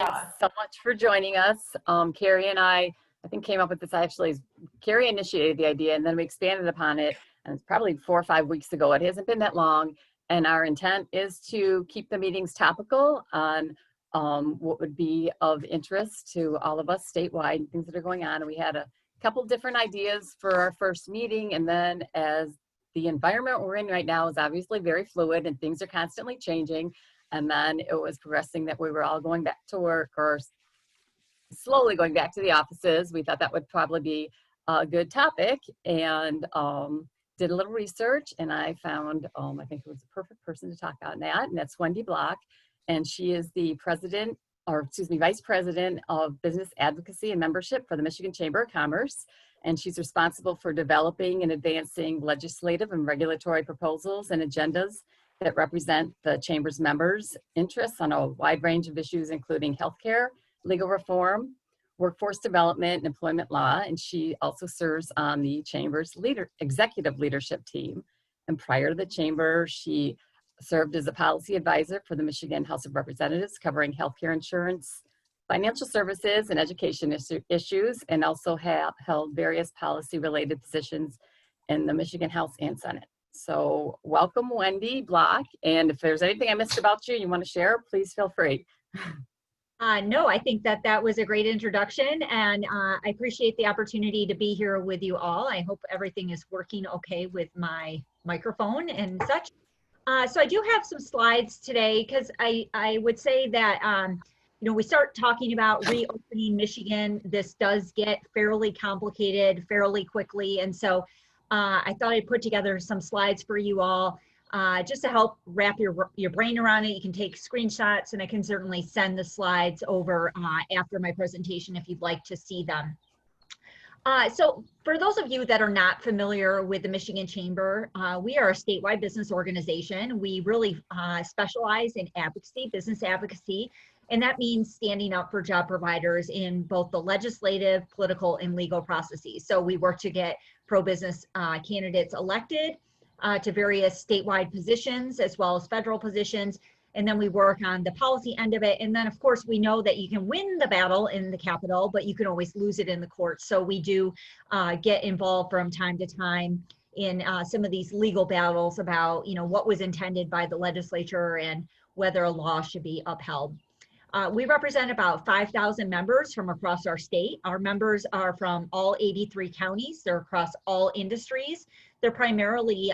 Thanks so much for joining us. Carrie and I think came up with this actually. Carrie initiated the idea and then we expanded upon it, and it's probably 4 or 5 weeks ago. It hasn't been that long, and our intent is to keep the meetings topical on what would be of interest to all of us statewide, things that are going on. And we had a couple different ideas for our first meeting, and then as the environment we're in right now is obviously very fluid and things are constantly changing, and then it was progressing that we were all going back to work or slowly going back to the offices. We thought that would probably be a good topic, and did a little research, and I found, I think it was the perfect person to talk about that, and that's Wendy Block. And she is the Vice President of Business Advocacy and Membership for the Michigan Chamber of Commerce. And she's responsible for developing and advancing legislative and regulatory proposals and agendas that represent the Chamber's members' interests on a wide range of issues, including healthcare, legal reform, workforce development, and employment law. And she also serves on the Chamber's executive leadership team. And prior to the Chamber, she served as a policy advisor for the Michigan House of Representatives, covering healthcare insurance, financial services, and education issues, and also held various policy-related positions in the Michigan House and Senate. So welcome, Wendy Block. And if there's anything I missed about you want to share, please feel free. No, I think that was a great introduction, and I appreciate the opportunity to be here with you all. I hope everything is working okay with my microphone and such. So I do have some slides today because I would say that, we start talking about reopening Michigan. This does get fairly complicated fairly quickly. And so I thought I'd put together some slides for you all just to help wrap your brain around it. You can take screenshots, and I can certainly send the slides over after my presentation if you'd like to see them. So for those of you that are not familiar with the Michigan Chamber, we are a statewide business organization. We really specialize in advocacy, business advocacy, and that means standing up for job providers in both the legislative, political, and legal processes. So we work to get pro-business candidates elected to various statewide positions as well as federal positions. And then we work on the policy end of it. And then, of course, we know that you can win the battle in the Capitol, but you can always lose it in the courts. So we do get involved from time to time in some of these legal battles about, what was intended by the legislature and whether a law should be upheld. We represent about 5,000 members from across our state. Our members are from all 83 counties. They're across all industries. They're primarily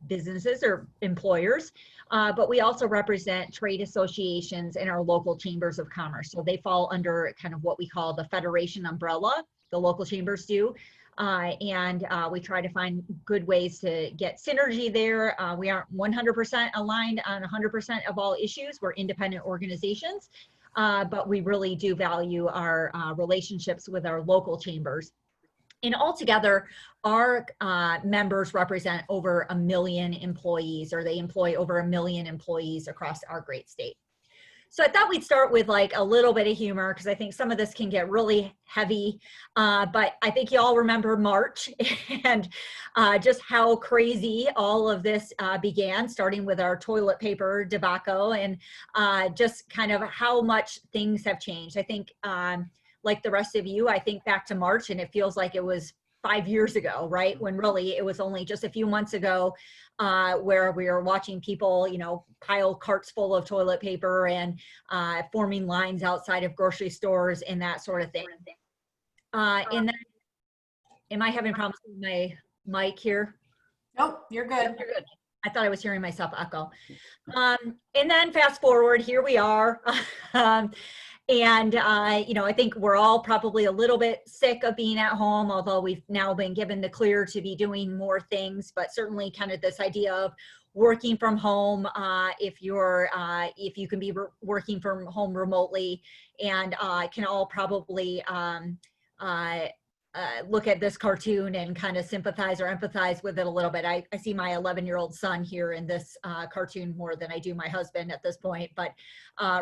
businesses or employers, but we also represent trade associations and our local chambers of commerce. So they fall under kind of what we call the federation umbrella, the local chambers do. And we try to find good ways to get synergy there. We aren't 100% aligned on 100% of all issues. We're independent organizations, but we really do value our relationships with our local chambers. And altogether, our members represent over 1 million employees, or they employ over 1 million employees across our great state. So I thought we'd start with like a little bit of humor, because I think some of this can get really heavy, but I think you all remember March and just how crazy all of this began, starting with our toilet paper debacle, and just kind of how much things have changed. I think like the rest of you, I think back to March and it feels like it was 5 years ago, right? When really it was only just a few months ago where we were watching people, pile carts full of toilet paper and forming lines outside of grocery stores and that sort of thing. And then, am I having problems with my mic here? Nope, you're good. You're good. I thought I was hearing myself echo. And then fast forward, here we are. And, I think we're all probably a little bit sick of being at home, although we've now been given the clear to be doing more things, but certainly kind of this idea of working from home, if you can be working from home remotely, and can all probably look at this cartoon and kind of sympathize or empathize with it a little bit. I see my 11-year-old son here in this cartoon more than I do my husband at this point, but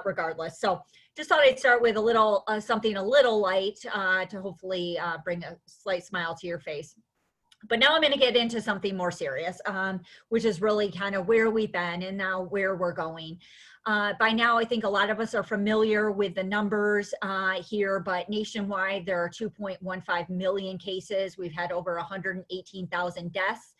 regardless. So just thought I'd start with a little something a little light to hopefully bring a slight smile to your face. But now I'm going to get into something more serious, which is really kind of where we've been and now where we're going. By now, I think a lot of us are familiar with the numbers here, but nationwide, there are 2.15 million cases. We've had over 118,000 deaths.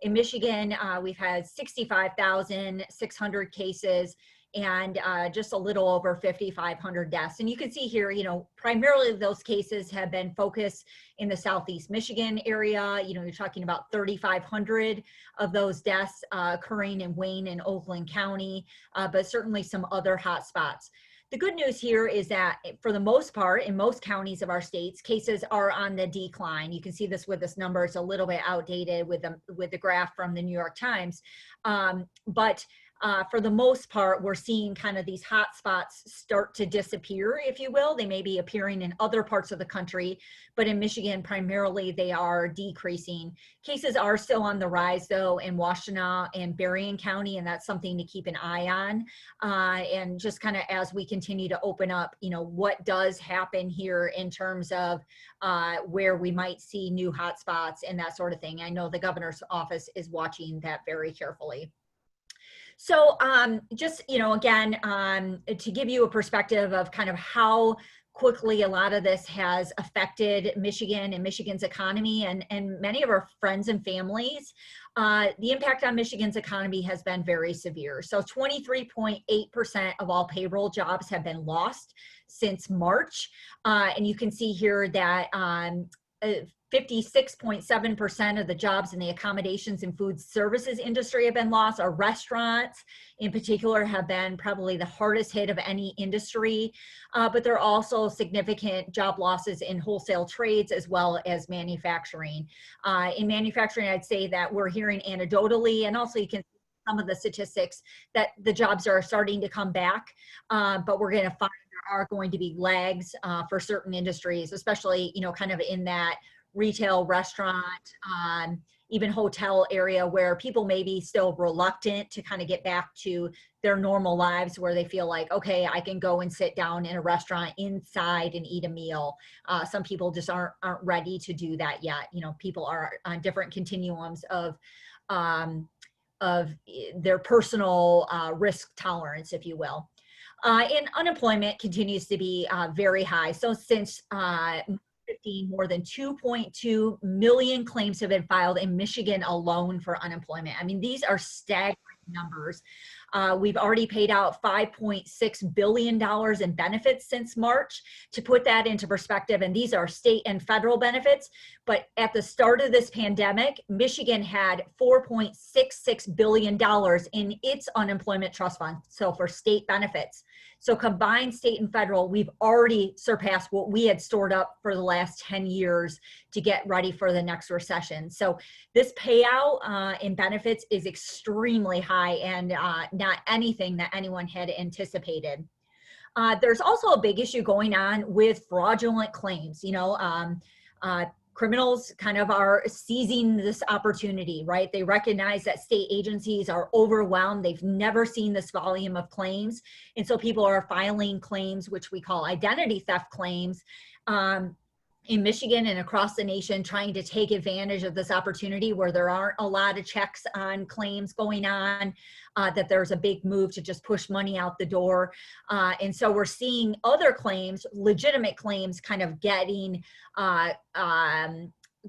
In Michigan, we've had 65,600 cases and just a little over 5,500 deaths. And you can see here, you know, primarily those cases have been focused in the Southeast Michigan area. You know, you're talking about 3,500 of those deaths occurring in Wayne and Oakland County, but certainly some other hot spots. The good news here is that for the most part, in most counties of our states, cases are on the decline. You can see this with this number. It's a little bit outdated with the graph from the New York Times. But for the most part, we're seeing kind of these hot spots start to disappear, if you will. They may be appearing in other parts of the country, but in Michigan, primarily, they are decreasing. Cases are still on the rise, though, in Washtenaw and Berrien County, and that's something to keep an eye on. And just kind of as we continue to open up, you know, what does happen here in terms of where we might see new hot spots and that sort of thing. I know the governor's office is watching that very carefully. So just, you know, again, to give you a perspective of kind of how quickly a lot of this has affected Michigan and Michigan's economy and many of our friends and families, the impact on Michigan's economy has been very severe. So 23.8% of all payroll jobs have been lost since March. And you can see here that 56.7% of the jobs in the accommodations and food services industry have been lost. Our restaurants in particular have been probably the hardest hit of any industry, but there are also significant job losses in wholesale trades as well as manufacturing. In manufacturing, I'd say that we're hearing anecdotally, and also you can see some of the statistics that the jobs are starting to come back, but we're going to find there are going to be lags for certain industries, especially, you know, kind of in that retail, restaurant, even hotel area where people may be still reluctant to kind of get back to their normal lives where they feel like, okay, I can go and sit down in a restaurant inside and eat a meal. Some people just aren't ready to do that yet. You know, people are on different continuums of their personal risk tolerance, if you will. And unemployment continues to be very high. So since more than 2.2 million claims have been filed in Michigan alone for unemployment. I mean, these are staggering numbers. We've already paid out $5.6 billion in benefits since March. To put that into perspective, and these are state and federal benefits, but at the start of this pandemic, Michigan had $4.66 billion in its unemployment trust fund, so for state benefits. So combined state and federal, we've already surpassed what we had stored up for the last 10 years to get ready for the next recession. So this payout in benefits is extremely high and not anything that anyone had anticipated. There's also a big issue going on with fraudulent claims. You know, criminals kind of are seizing this opportunity, right? They recognize that state agencies are overwhelmed. They've never seen this volume of claims. And so people are filing claims, which we call identity theft claims, in Michigan and across the nation, trying to take advantage of this opportunity where there aren't a lot of checks on claims going on, that there's a big move to just push money out the door. And so we're seeing other claims, legitimate claims, kind of getting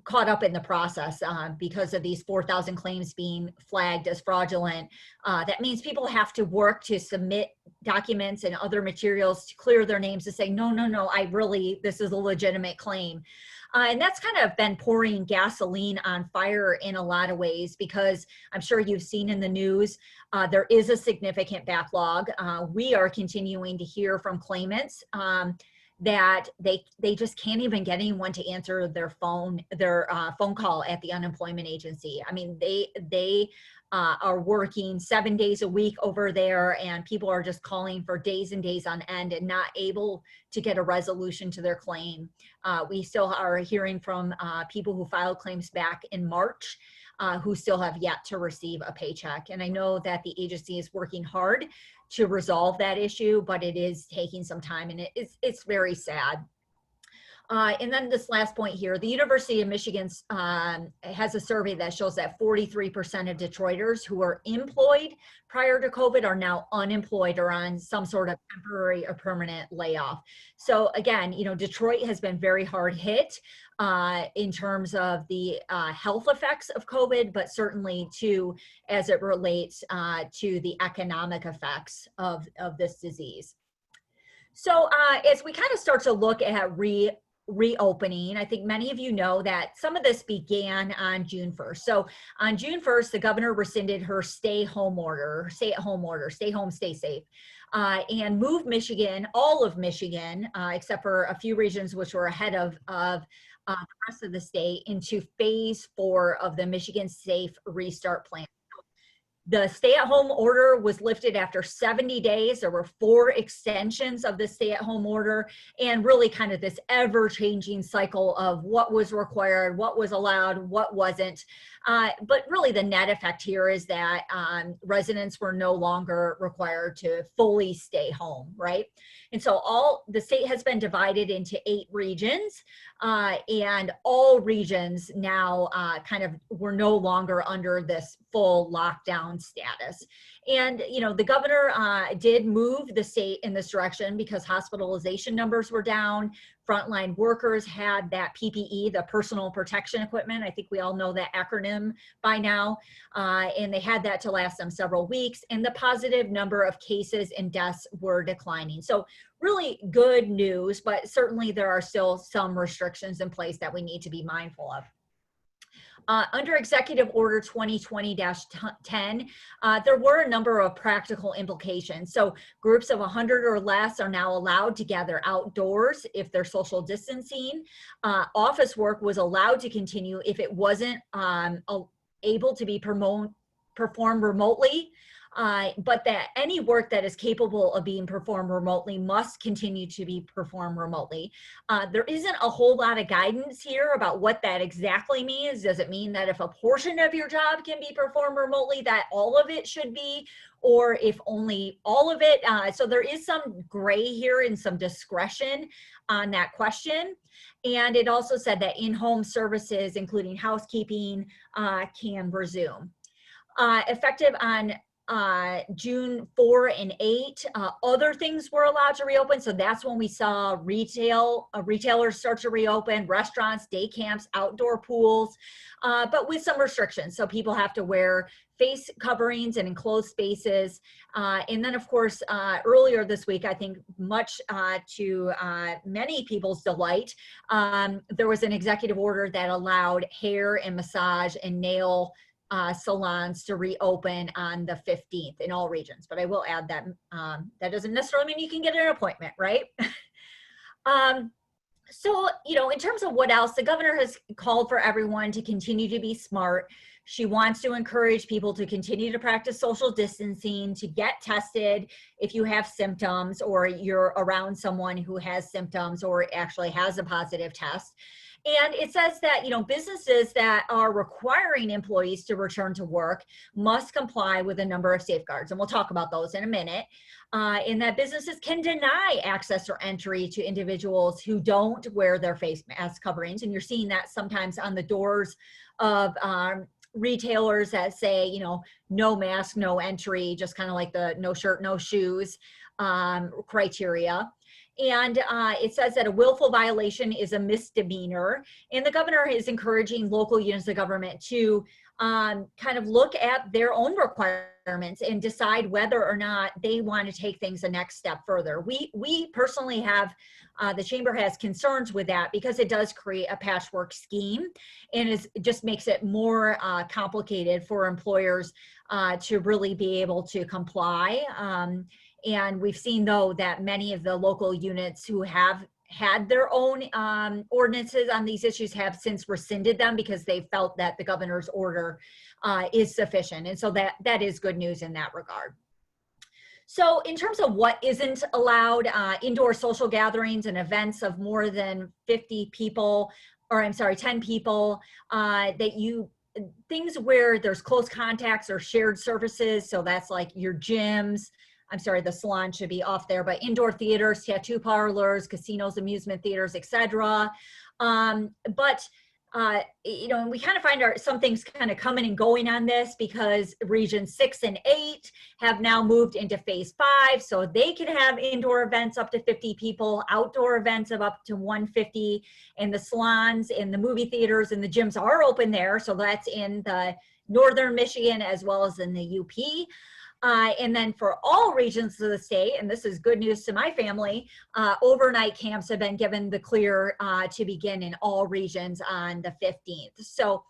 caught up in the process because of these 4,000 claims being flagged as fraudulent. That means people have to work to submit documents and other materials to clear their names to say, no, this is a legitimate claim. And that's kind of been pouring gasoline on fire in a lot of ways, because I'm sure you've seen in the news, there is a significant backlog. We are continuing to hear from claimants that they just can't even get anyone to answer their phone call at the unemployment agency. I mean, they are working 7 days a week over there, and people are just calling for days and days on end and not able to get a resolution to their claim. We still are hearing from people who filed claims back in March who still have yet to receive a paycheck. And I know that the agency is working hard to resolve that issue, but it is taking some time, and it's very sad. And then this last point here, the University of Michigan has a survey that shows that 43% of Detroiters who were employed prior to COVID are now unemployed or on some sort of temporary or permanent layoff. So again, you know, Detroit has been very hard hit in terms of the health effects of COVID, but certainly too as it relates to the economic effects of this disease. So as we kind of start to look at reopening, I think many of you know that some of this began on June 1st. So on June 1st, the governor rescinded her stay at home, stay home, stay safe, and moved Michigan, all of Michigan, except for a few regions which were ahead of the rest of the state, into phase 4 of the Michigan Safe Restart Plan. The stay-at-home order was lifted after 70 days. There were 4 extensions of the stay-at-home order, and really kind of this ever-changing cycle of what was required, what was allowed, what wasn't. But really the net effect here is that residents were no longer required to fully stay home, right? And so the state has been divided into 8 regions, and all regions now kind of were no longer under this full lockdown status. And, you know, the governor did move the state in this direction because hospitalization numbers were down. Frontline workers had that PPE, the personal protection equipment. I think we all know that acronym by now. And they had that to last them several weeks. And the positive number of cases and deaths were declining. So really good news, but certainly there are still some restrictions in place that we need to be mindful of. Under Executive Order 2020-10, there were a number of practical implications. So groups of 100 or less are now allowed to gather outdoors if they're social distancing. Office work was allowed to continue if it wasn't able to be performed remotely. But that any work that is capable of being performed remotely must continue to be performed remotely. There isn't a whole lot of guidance here about what that exactly means. Does it mean that if a portion of your job can be performed remotely, that all of it should be, or if only all of it? So there is some gray here and some discretion on that question. And it also said that in-home services, including housekeeping, can resume. Effective on June 4 and 8, other things were allowed to reopen. So that's when we saw retailers start to reopen, restaurants, day camps, outdoor pools, but with some restrictions. So people have to wear face coverings in enclosed spaces. And then of course, earlier this week, I think much to many people's delight, there was an executive order that allowed hair and massage and nail salons to reopen on the 15th in all regions. But I will add that that doesn't necessarily mean you can get an appointment, right? So, you know, in terms of what else, the governor has called for everyone to continue to be smart. She wants to encourage people to continue to practice social distancing, to get tested if you have symptoms or you're around someone who has symptoms or actually has a positive test. And it says that, you know, businesses that are requiring employees to return to work must comply with a number of safeguards. And we'll talk about those in a minute. And that businesses can deny access or entry to individuals who don't wear their face mask coverings. And you're seeing that sometimes on the doors of retailers that say, you know, no mask, no entry, just kind of like the no shirt, no shoes criteria. And it says that a willful violation is a misdemeanor. And the governor is encouraging local units of government to kind of look at their own requirements and decide whether or not they want to take things the next step further. We personally have, the chamber has concerns with that because it does create a patchwork scheme and it just makes it more complicated for employers to really be able to comply. And we've seen, though, that many of the local units who have had their own ordinances on these issues have since rescinded them because they felt that the governor's order is sufficient. And so that is good news in that regard. So in terms of what isn't allowed, indoor social gatherings and events of more than 50 people, or I'm sorry, 10 people, things where there's close contacts or shared services. So that's like your gyms, the salon should be off there, but indoor theaters, tattoo parlors, casinos, amusement theaters, etc. And we kind of find some things kind of coming and going on this, because region 6 and 8 have now moved into phase 5. So they can have indoor events up to 50 people, outdoor events of up to 150, and the salons and the movie theaters and the gyms are open there. So that's in the northern Michigan as well as in the UP. And then for all regions of the state, and this is good news to my family, overnight camps have been given the clear to begin in all regions on the 15th. So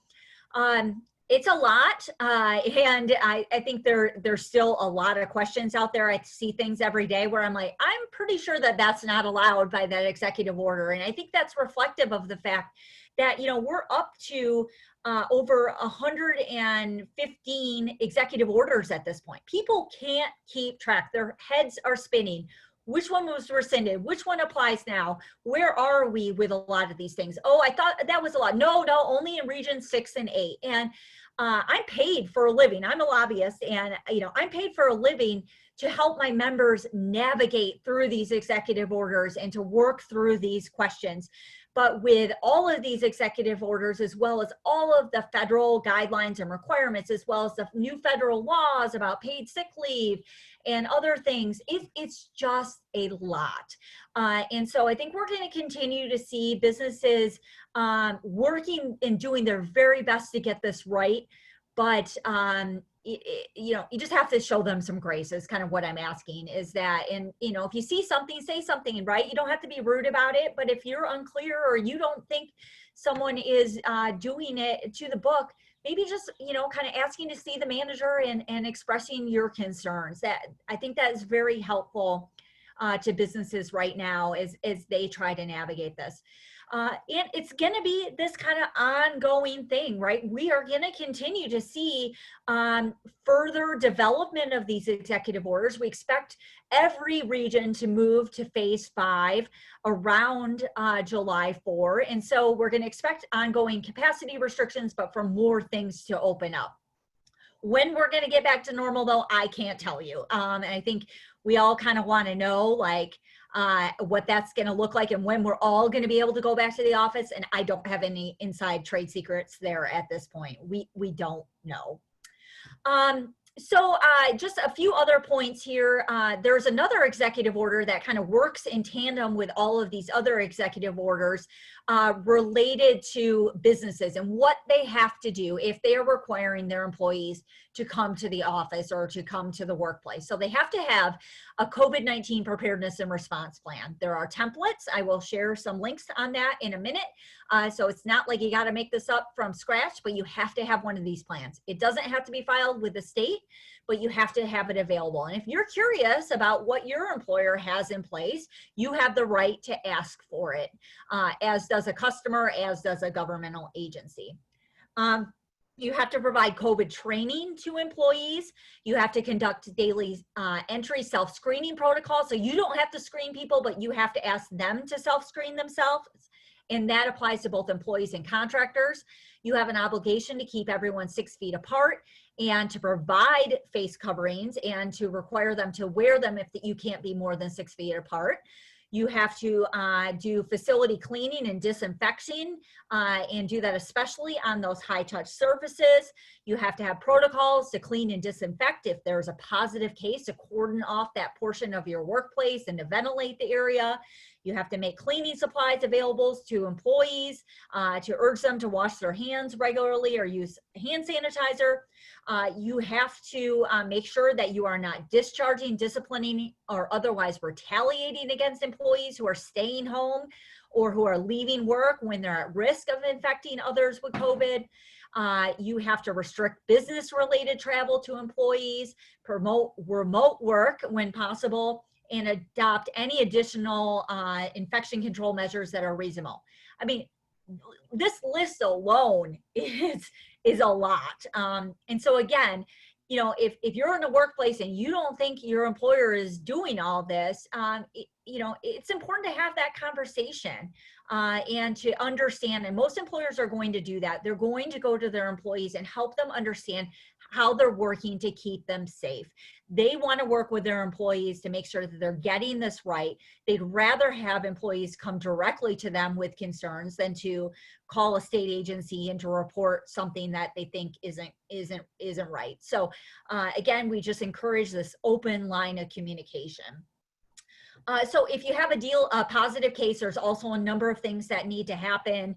it's a lot, and I think there's still a lot of questions out there. I see things every day where I'm like, I'm pretty sure that that's not allowed by that executive order. And I think that's reflective of the fact that, we're up to over 115 executive orders at this point. People can't keep track. Their heads are spinning. Which one was rescinded? Which one applies now? Where are we with a lot of these things? Oh, I thought that was a lot. No, only in region 6 and 8. And I'm paid for a living. I'm a lobbyist, and I'm paid for a living to help my members navigate through these executive orders and to work through these questions. But with all of these executive orders, as well as all of the federal guidelines and requirements, as well as the new federal laws about paid sick leave and other things, it's just a lot. And so I think we're going to continue to see businesses working and doing their very best to get this right. But you just have to show them some grace, is kind of what I'm asking, is that, and if you see something, say something, right? You don't have to be rude about it, but if you're unclear or you don't think someone is doing it to the book, maybe just kind of asking to see the manager and expressing your concerns. That, I think that is very helpful to businesses right now as they try to navigate this. And it's going to be this kind of ongoing thing, right? We are going to continue to see further development of these executive orders. We expect every region to move to phase 5 around July 4. And so we're going to expect ongoing capacity restrictions, but for more things to open up. When we're going to get back to normal, though, I can't tell you. And I think we all kind of want to know, like, what that's going to look like and when we're all going to be able to go back to the office. And I don't have any inside trade secrets there at this point. We don't know. So just a few other points here. There's another executive order that kind of works in tandem with all of these other executive orders related to businesses and what they have to do if they are requiring their employees to come to the office or to come to the workplace. So they have to have a COVID-19 preparedness and response plan. There are templates. I will share some links on that in a minute. So it's not like you got to make this up from scratch, but you have to have one of these plans. It doesn't have to be filed with the state, but you have to have it available. And if you're curious about what your employer has in place, you have the right to ask for it, as does a customer, as does a governmental agency. You have to provide COVID training to employees. You have to conduct daily entry self-screening protocols. So you don't have to screen people, but you have to ask them to self-screen themselves. And that applies to both employees and contractors. You have an obligation to keep everyone 6 feet apart and to provide face coverings and to require them to wear them if you can't be more than 6 feet apart. You have to do facility cleaning and disinfecting and do that especially on those high touch surfaces. You have to have protocols to clean and disinfect if there's a positive case, to cordon off that portion of your workplace and to ventilate the area. You have to make cleaning supplies available to employees, to urge them to wash their hands regularly or use hand sanitizer. You have to make sure that you are not discharging, disciplining, or otherwise retaliating against employees who are staying home or who are leaving work when they're at risk of infecting others with COVID. You have to restrict business-related travel to employees, promote remote work when possible, and adopt any additional infection control measures that are reasonable. I mean, this list alone is a lot. And so again, if you're in a workplace and you don't think your employer is doing all this, it's important to have that conversation and to understand, and most employers are going to do that. They're going to go to their employees and help them understand how they're working to keep them safe. They want to work with their employees to make sure that they're getting this right. They'd rather have employees come directly to them with concerns than to call a state agency and to report something that they think isn't right. So again, we just encourage this open line of communication. So if you have a positive case, there's also a number of things that need to happen.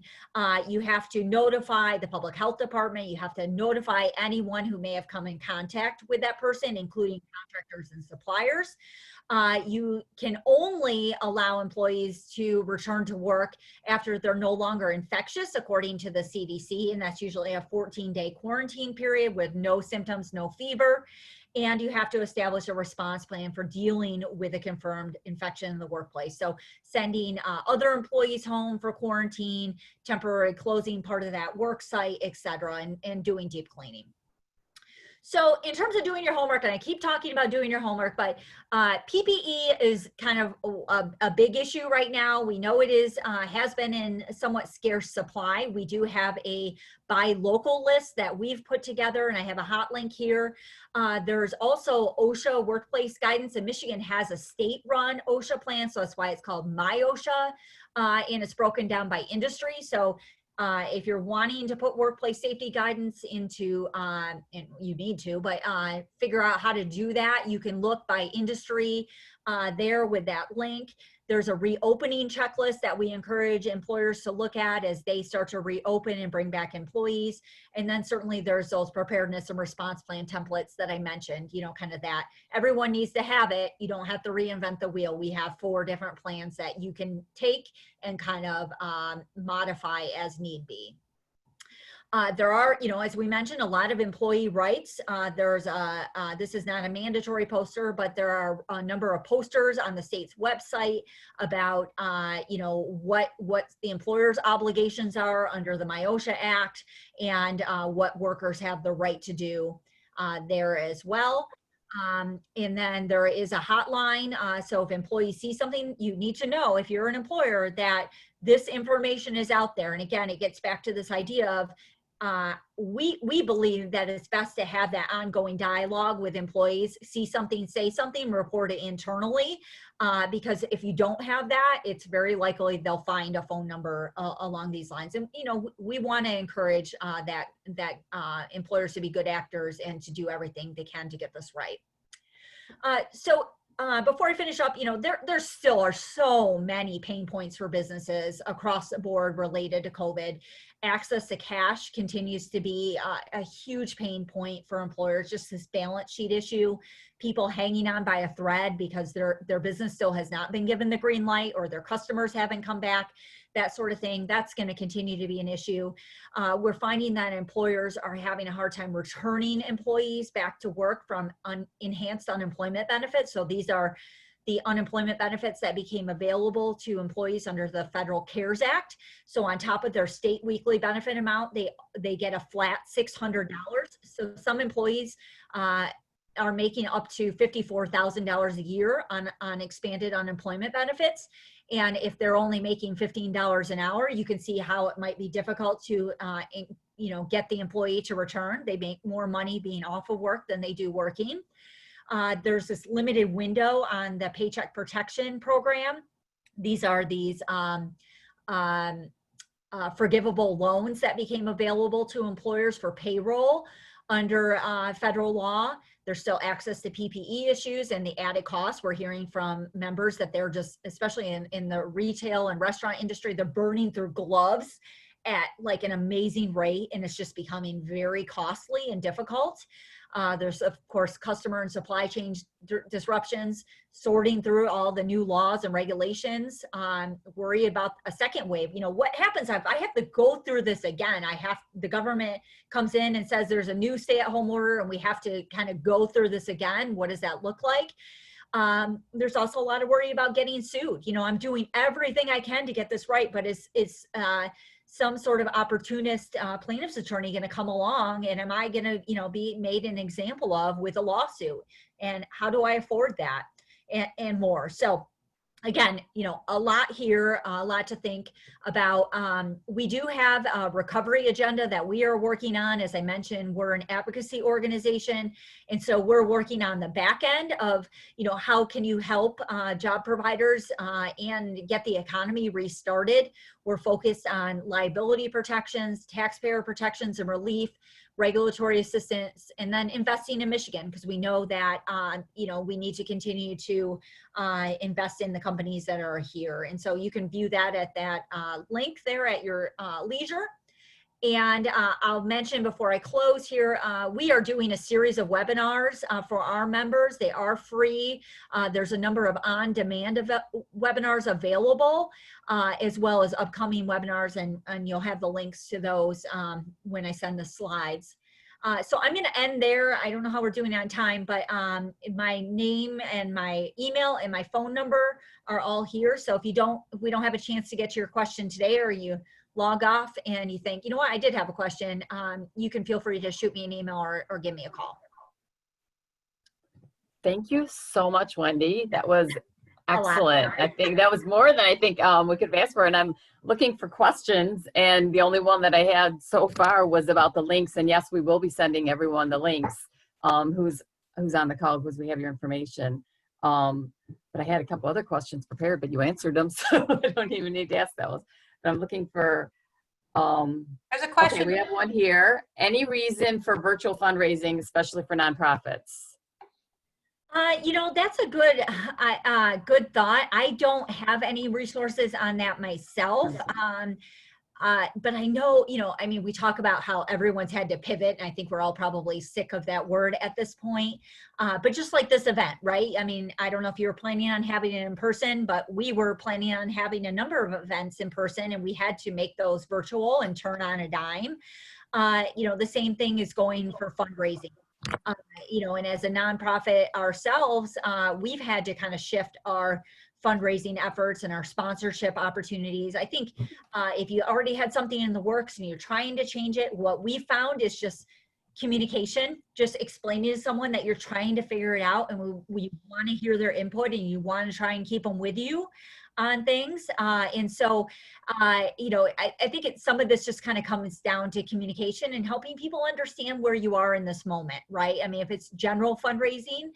You have to notify the public health department. You have to notify anyone who may have come in contact with that person, including contractors and suppliers. You can only allow employees to return to work after they're no longer infectious, according to the CDC, and that's usually a 14-day quarantine period with no symptoms, no fever. And you have to establish a response plan for dealing with a confirmed infection in the workplace. So sending other employees home for quarantine, temporary closing part of that work site, et cetera, and doing deep cleaning. So in terms of doing your homework, and I keep talking about doing your homework, but PPE is kind of a big issue right now. We know it is, has been in somewhat scarce supply. We do have a buy local list that we've put together, and I have a hot link here. There's also OSHA workplace guidance, and Michigan has a state-run OSHA plan, so that's why it's called MyOSHA, and it's broken down by industry. So if you're wanting to put workplace safety guidance into, and you need to, but figure out how to do that, you can look by industry there with that link. There's a reopening checklist that we encourage employers to look at as they start to reopen and bring back employees. And then certainly there's those preparedness and response plan templates that I mentioned, you know, kind of that everyone needs to have it. You don't have to reinvent the wheel. We have 4 different plans that you can take and kind of modify as need be. There are, you know, as we mentioned, a lot of employee rights. There's this is not a mandatory poster, but there are a number of posters on the state's website about, you know, what the employer's obligations are under the MyOSHA Act, and what workers have the right to do there as well. And then there is a hotline. So if employees see something, you need to know, if you're an employer, that this information is out there. And again, it gets back to this idea of we believe that it's best to have that ongoing dialogue with employees. See something, say something, report it internally, because if you don't have that, it's very likely they'll find a phone number along these lines. And you know, we want to encourage that employers to be good actors and to do everything they can to get this right. So before I finish up, you know, there still are so many pain points for businesses across the board related to COVID. Access to cash continues to be a huge pain point for employers, just this balance sheet issue, people hanging on by a thread because their business still has not been given the green light, or their customers haven't come back, that sort of thing. That's going to continue to be an issue. We're finding that employers are having a hard time returning employees back to work from enhanced unemployment benefits. So these are the unemployment benefits that became available to employees under the Federal CARES Act. So on top of their state weekly benefit amount, they get a flat $600. So some employees are making up to $54,000 a year on expanded unemployment benefits. And if they're only making $15 an hour, you can see how it might be difficult to you know, get the employee to return. They make more money being off of work than they do working. There's this limited window on the Paycheck Protection Program. These are these forgivable loans that became available to employers for payroll under federal law. There's still access to PPE issues and the added costs. We're hearing from members that they're just, especially in the retail and restaurant industry, they're burning through gloves at like an amazing rate, and it's just becoming very costly and difficult. There's, of course, customer and supply chain disruptions, sorting through all the new laws and regulations, worry about a second wave. You know, what happens if I have to go through this again? The government comes in and says there's a new stay-at-home order and we have to kind of go through this again. What does that look like? There's also a lot of worry about getting sued. You know, I'm doing everything I can to get this right, but is some sort of opportunist plaintiff's attorney going to come along, and am I going to, you know, be made an example of with a lawsuit? And how do I afford that? And more. So again, a lot here, a lot to think about. We do have a recovery agenda that we are working on. As I mentioned, we're an advocacy organization. And so we're working on the back end of, how can you help job providers and get the economy restarted. We're focused on liability protections, taxpayer protections and relief, regulatory assistance, and then investing in Michigan, because we know that, we need to continue to invest in the companies that are here. And so you can view that at that link there at your leisure. And I'll mention before I close here, we are doing a series of webinars for our members. They are free. There's a number of on-demand webinars available, as well as upcoming webinars, and you'll have the links to those when I send the slides. So I'm going to end there. I don't know how we're doing on time, but my name and my email and my phone number are all here. So if we don't have a chance to get to your question today, or you log off and you think, what, I did have a question, you can feel free to shoot me an email or give me a call. Thank you so much, Wendy. That was excellent. I think that was more than I think we could have asked for. And I'm looking for questions. And the only one that I had so far was about the links. And yes, we will be sending everyone the links who's on the call, because we have your information. But I had a couple other questions prepared, but you answered them. So I don't even need to ask those. But I'm looking for, There's a question. Okay, we have one here. Any reason for virtual fundraising, especially for nonprofits? That's a good thought. I don't have any resources on that myself. But I know, we talk about how everyone's had to pivot, and I think we're all probably sick of that word at this point. But just like this event, right? I don't know if you were planning on having it in person, but we were planning on having a number of events in person, and we had to make those virtual and turn on a dime. The same thing is going for fundraising. And as a nonprofit ourselves, we've had to kind of shift our fundraising efforts and our sponsorship opportunities. I think if you already had something in the works and you're trying to change it, what we found is just communication, just explaining to someone that you're trying to figure it out, and we want to hear their input, and you want to try and keep them with you on things. And so, I think some of this just kind of comes down to communication and helping people understand where you are in this moment, right? If it's general fundraising,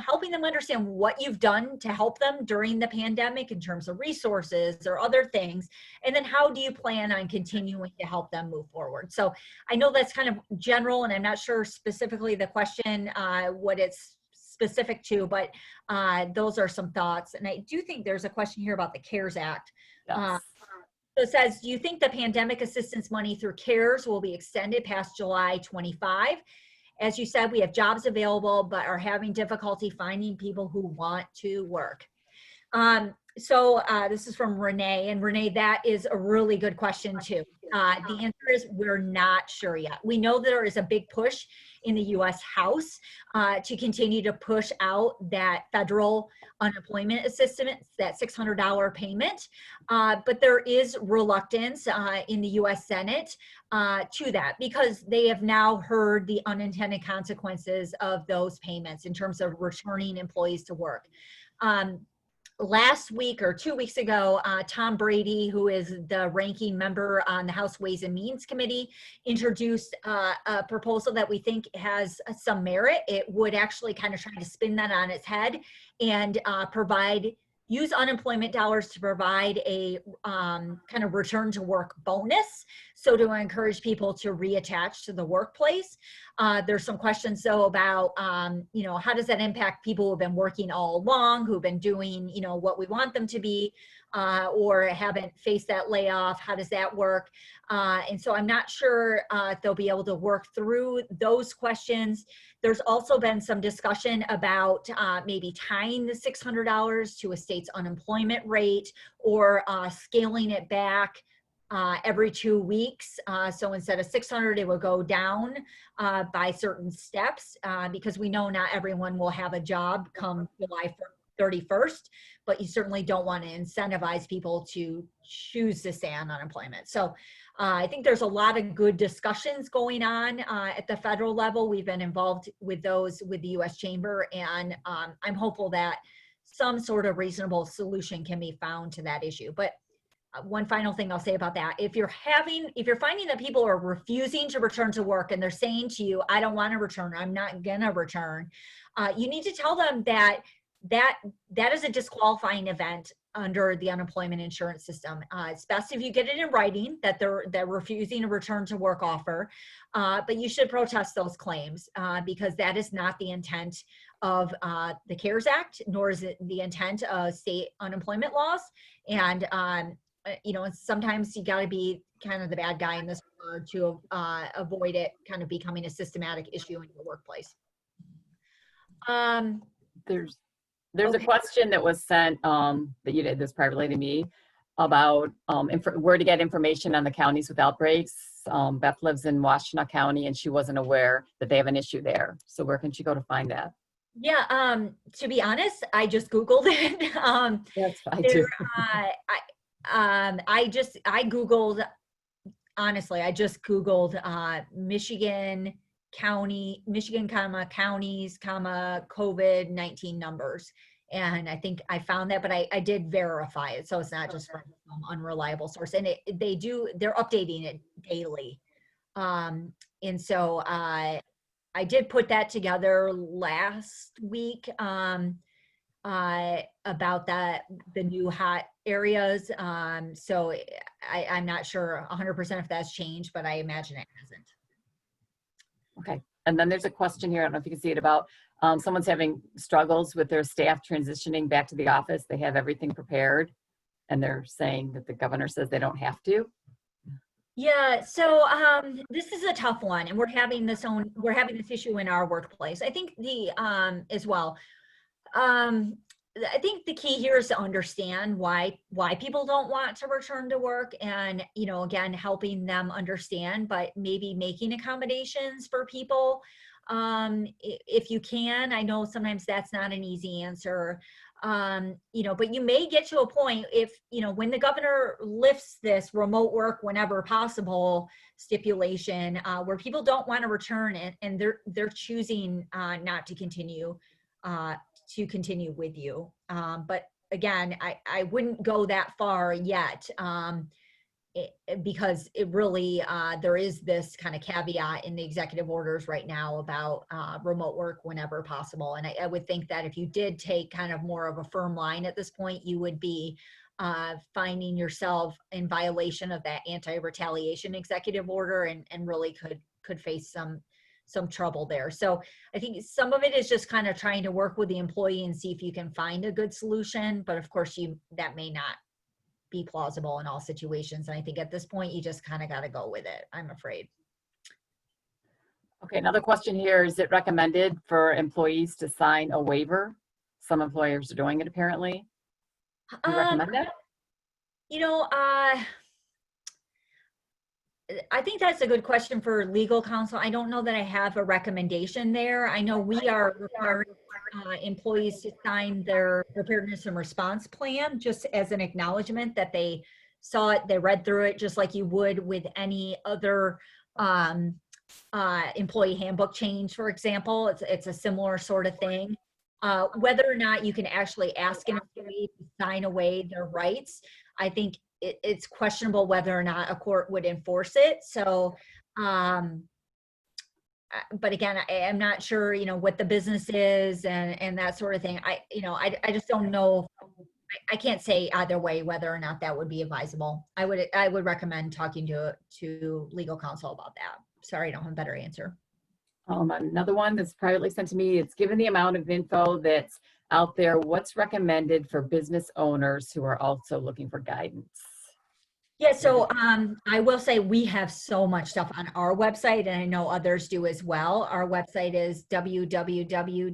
helping them understand what you've done to help them during the pandemic in terms of resources or other things. And then how do you plan on continuing to help them move forward? So I know that's kind of general, and I'm not sure specifically the question, what it's specific to, but those are some thoughts. And I do think there's a question here about the CARES Act. Yes. So it says, do you think the pandemic assistance money through CARES will be extended past July 25? As you said, we have jobs available, but are having difficulty finding people who want to work. So this is from Renee, and Renee, that is a really good question too. The answer is we're not sure yet. We know there is a big push in the U.S. House to continue to push out that federal unemployment assistance, that $600 payment, but there is reluctance in the U.S. Senate to that, because they have now heard the unintended consequences of those payments in terms of returning employees to work. Last week or 2 weeks ago, Tom Brady, who is the ranking member on the House Ways and Means Committee, introduced a proposal that we think has some merit. It would actually kind of try to spin that on its head and use unemployment dollars to provide a kind of return to work bonus. So to encourage people to reattach to the workplace. There's some questions though about, how does that impact people who've been working all along, who've been doing, what we want them to be, or haven't faced that layoff? How does that work? And so I'm not sure if they'll be able to work through those questions. There's also been some discussion about maybe tying the $600 to a state's unemployment rate, or scaling it back every 2 weeks. So instead of 600, it would go down by certain steps, because we know not everyone will have a job come July 31st, but you certainly don't want to incentivize people to choose to stay on unemployment. So I think there's a lot of good discussions going on at the federal level. We've been involved with those with the U.S. Chamber, and I'm hopeful that some sort of reasonable solution can be found to that issue. But one final thing I'll say about that, if you're finding that people are refusing to return to work and they're saying to you, I don't want to return, I'm not gonna return, you need to tell them that is a disqualifying event under the unemployment insurance system. It's best if you get it in writing that they're refusing a return to work offer, but you should protest those claims because that is not the intent of the CARES Act, nor is it the intent of state unemployment laws. And sometimes you got to be kind of the bad guy in this regard to avoid it kind of becoming a systematic issue in your workplace. There's Okay. a question that was sent that you did this privately to me about where to get information on the counties with outbreaks. Beth lives in Washtenaw County and she wasn't aware that they have an issue there. So where can she go to find that? Yeah, to be honest, I just Googled it. Yes, I do. I Googled, honestly, I just Googled Michigan, counties, COVID-19 numbers. And I think I found that, but I did verify it. So it's not just from some unreliable source. And they're updating it daily. And so I did put that together last week about the new hot areas. So I'm not sure 100% if that's changed, but I imagine it hasn't. Okay. And then there's a question here. I don't know if you can see it about someone's having struggles with their staff transitioning back to the office. They have everything prepared and they're saying that the governor says they don't have to. Yeah, so this is a tough one, and we're having this issue in our workplace. I think as well. I think the key here is to understand why people don't want to return to work, and again, helping them understand, but maybe making accommodations for people if you can. I know sometimes that's not an easy answer. But you may get to a point if, when the governor lifts this remote work whenever possible stipulation, where people don't want to return it and they're choosing not to continue with you. But again, I wouldn't go that far yet. Because it really, there is this kind of caveat in the executive orders right now about remote work whenever possible. And I would think that if you did take kind of more of a firm line at this point, you would be finding yourself in violation of that anti-retaliation executive order and really could face some trouble there. So I think some of it is just kind of trying to work with the employee and see if you can find a good solution. But of course, that may not be plausible in all situations. And I think at this point, you just kind of got to go with it, I'm afraid. Okay, another question here. Is it recommended for employees to sign a waiver? Some employers are doing it apparently. Do you recommend that? I think that's a good question for legal counsel. I don't know that I have a recommendation there. I know we are requiring employees to sign their preparedness and response plan just as an acknowledgement that they saw it, they read through it, just like you would with any other employee handbook change, for example. It's a similar sort of thing. Whether or not you can actually ask an employee to sign away their rights, I think it's questionable whether or not a court would enforce it. So, but again, I'm not sure, what the business is and that sort of thing. I just don't know. I can't say either way whether or not that would be advisable. I would recommend talking to legal counsel about that. Sorry, I don't have a better answer. Another one that's privately sent to me, it's given the amount of info that's out there, what's recommended for business owners who are also looking for guidance? Yeah, so I will say we have so much stuff on our website, and I know others do as well. Our website is www.chamber.com.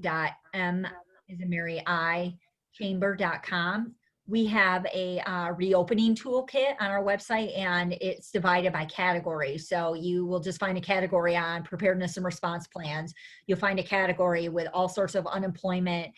We have a reopening toolkit on our website, and it's divided by category. So you will just find a category on preparedness and response plans. You'll find a category with all sorts of unemployment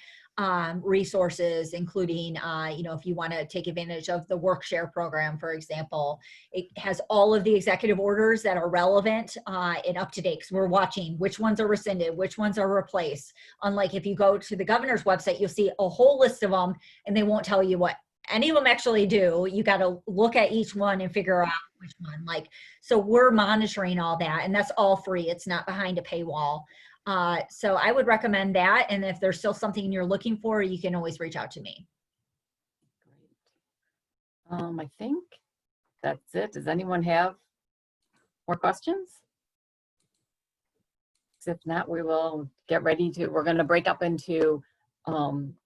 resources, including, if you want to take advantage of the WorkShare program, for example. It has all of the executive orders that are relevant and up to date, because we're watching which ones are rescinded, which ones are replaced. Unlike if you go to the governor's website, you'll see a whole list of them, and they won't tell you what any of them actually do. You got to look at each one and figure out which one. So we're monitoring all that, and that's all free. It's not behind a paywall. So I would recommend that. And if there's still something you're looking for, you can always reach out to me. Great. I think that's it. Does anyone have more questions? If not, we will get ready to, we're going to break up into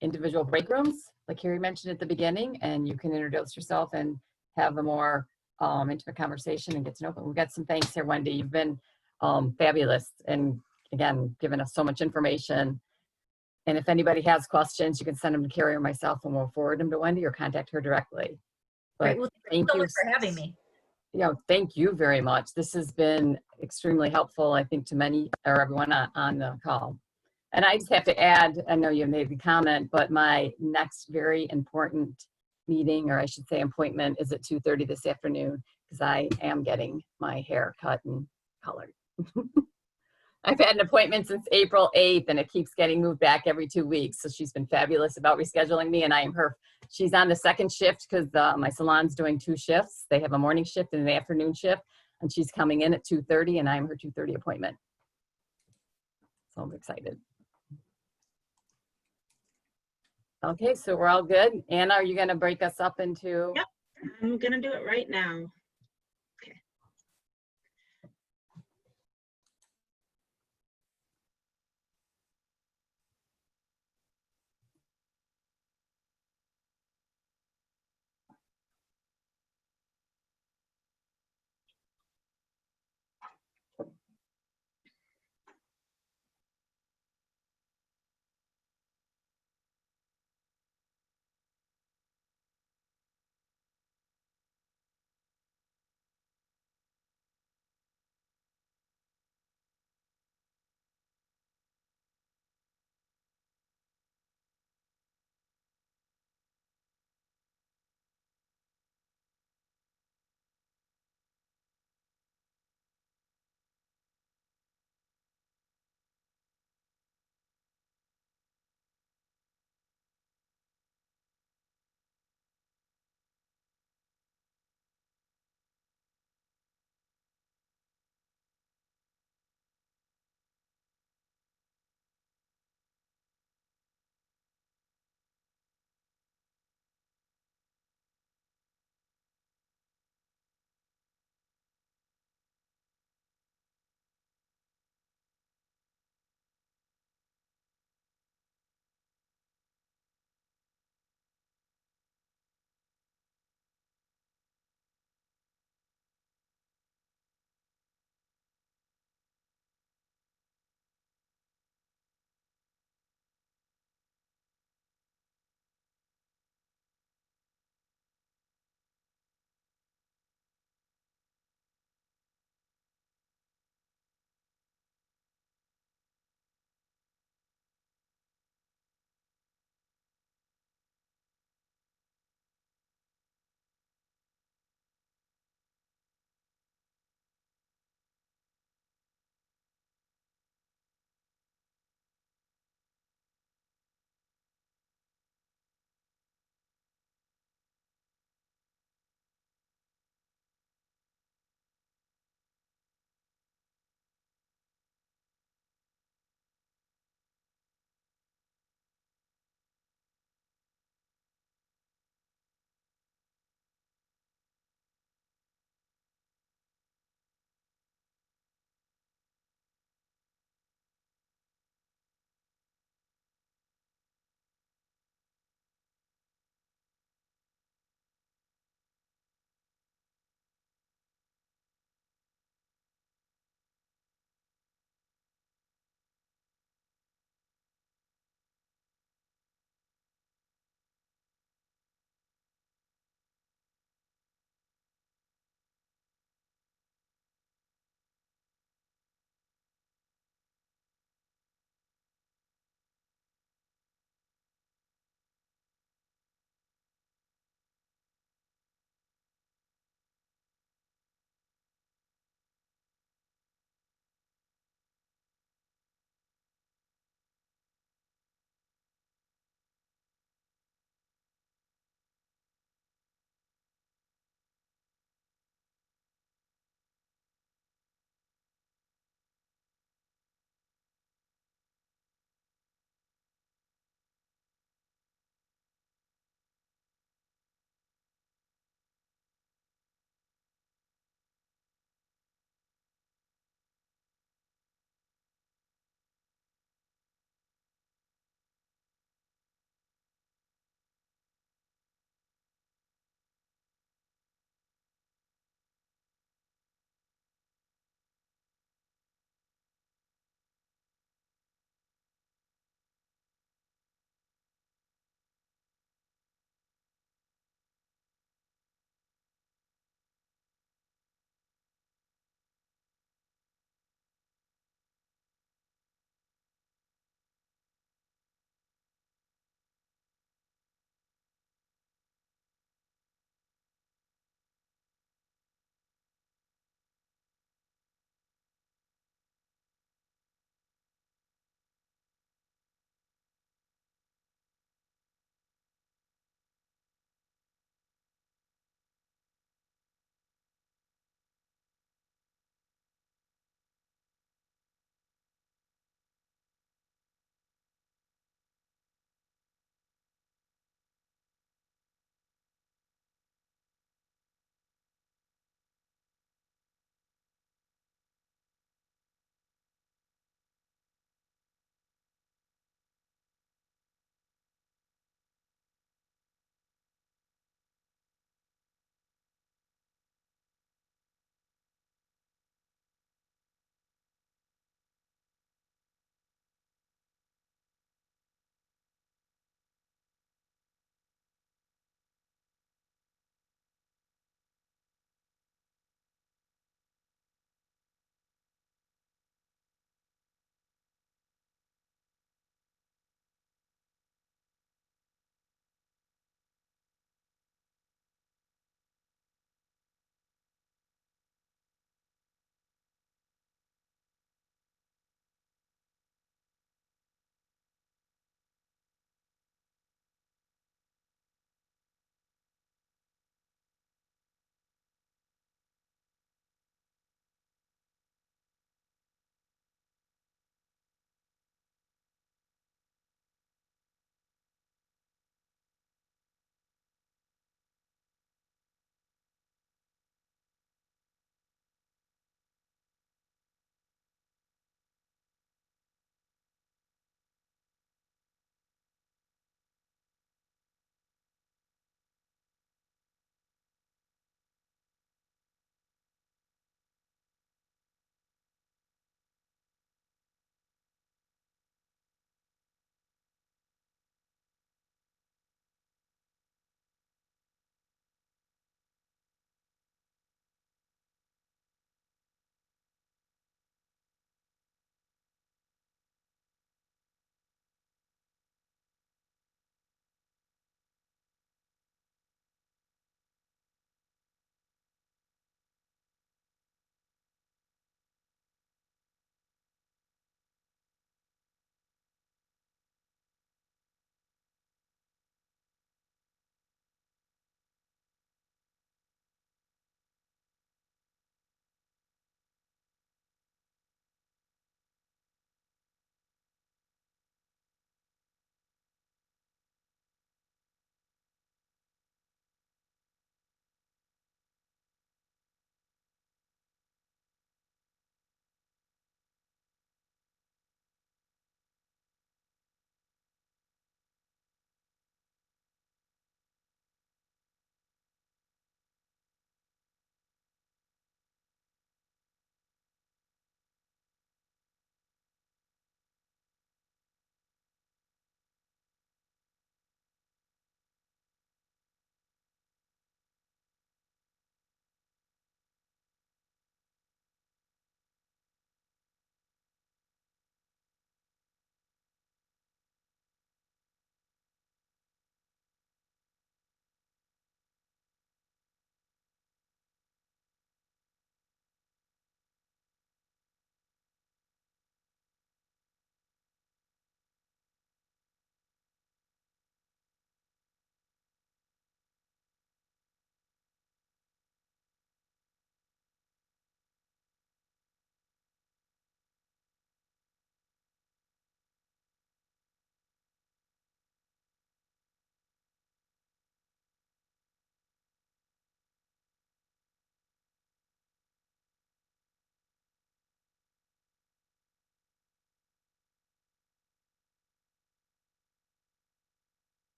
individual break rooms, like Carrie mentioned at the beginning, and you can introduce yourself and have a more intimate conversation and get to know. But we've got some thanks here, Wendy. You've been fabulous, and again, given us so much information. And if anybody has questions, you can send them to Carrie or myself, and we'll forward them to Wendy or contact her directly. But Great. Well, thank you so much for having me. Thank you very much. This has been extremely helpful, I think, to many or everyone on the call. And I just have to add, I know you made the comment, but my next very important meeting, or I should say appointment, is at 2:30 this afternoon, because I am getting my hair cut and colored. I've had an appointment since April 8th, and it keeps getting moved back every 2 weeks. So she's been fabulous about rescheduling me, and I am her. She's on the second shift because my salon's doing 2 shifts. They have a morning shift and an afternoon shift, and she's coming in at 2:30, and I'm her 2:30 appointment. So I'm excited. Okay, so we're all good. Anna, are you going to break us up into? Yep, I'm going to do it right now. Okay.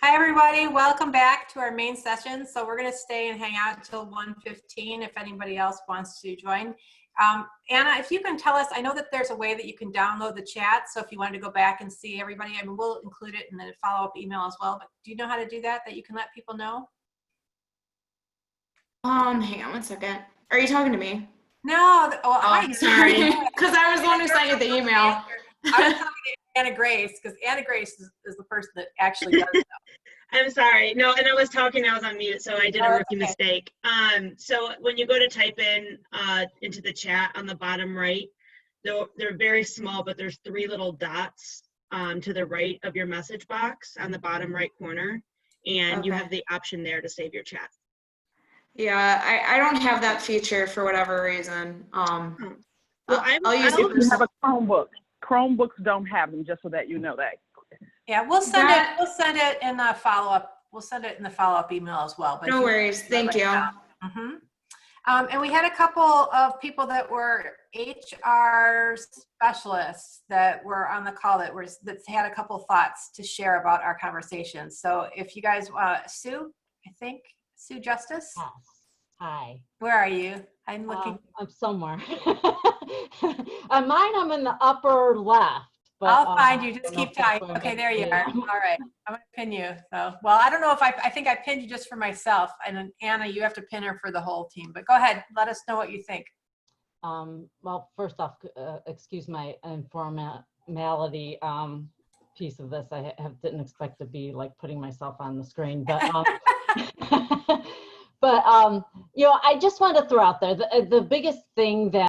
Hi, everybody. Welcome back to our main session. So we're going to stay and hang out until 1:15 if anybody else wants to join. Anna, if you can tell us, I know that there's a way that you can download the chat. So if you wanted to go back and see everybody, I mean, we'll include it in the follow-up email as well. But do you know how to do that you can let people know? Hang on one second. Are you talking to me? No. Hi. Sorry. Because I was the one who sent you the email. I was talking to Anna Grace because Anna Grace is the person that actually does that. I'm sorry. No, and I was talking, I was on mute, so I did a rookie mistake. So when you go to type in into the chat on the bottom right, they're very small, but there's 3 little dots to the right of your message box on the bottom right corner. And you have the option there to save your chat. Yeah, I don't have that feature for whatever reason. Well, I'll use If you have a Chromebook. Chromebooks don't have them, just so that you know that. Yeah, we'll send it. We'll send it in the follow-up. We'll send it in the follow-up email as well. But no worries. Thank you. And we had a couple of people that were HR specialists that were on the call that had a couple thoughts to share about our conversation. So if you guys, Sue, I think Sue Justice. Yes. Hi. Where are you? I'm looking. I'm somewhere. On mine, I'm in the upper left. But, I'll find you. Just I don't know keep if that's typing. where I'm Okay, gonna there you be. are. All right. I'm going to pin you. So, well, I don't know if I think I pinned you just for myself. And then Anna, you have to pin her for the whole team. But go ahead. Let us know what you think. Well, first off, excuse my informality piece of this. I didn't expect to be like putting myself on the screen, but but you know, I just want to throw out there the biggest thing that